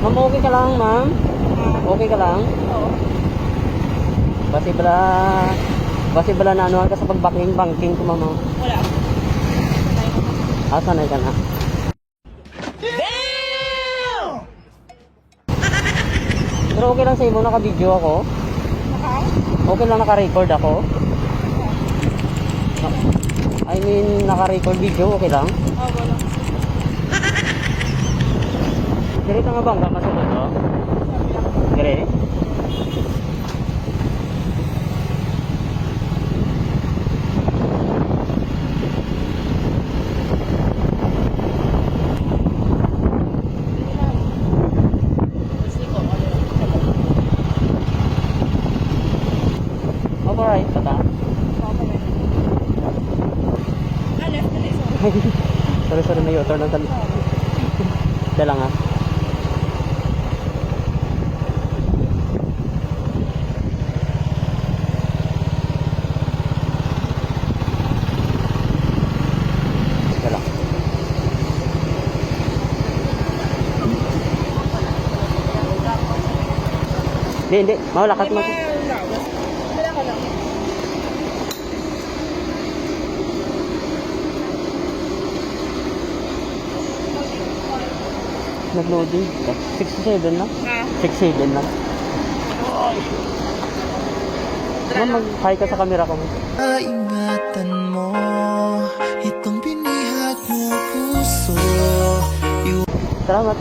Ma'am, okay ka lang, ma'am? Okay ka lang? Oo. Basi bala na anuhan ka sa pag-banking ko, ma'am. Wala. Sanay ka na. Pero okay lang sa imo, naka-video ako. Naka? Okay lang naka-record ako. I mean, naka-record video, okay lang. Wala. Dire ka nga bangga masulod, no? Dire? Alright, tata. Sorry, may auto ng tali. Dala nga. Dala. Hindi. Mawala ka. Wala ka lang. Nag-loading. 67 na. 67 na. Ma'am, mag-hi ka sa camera ko. Ingatan mo itong binihag mo puso. Salamat.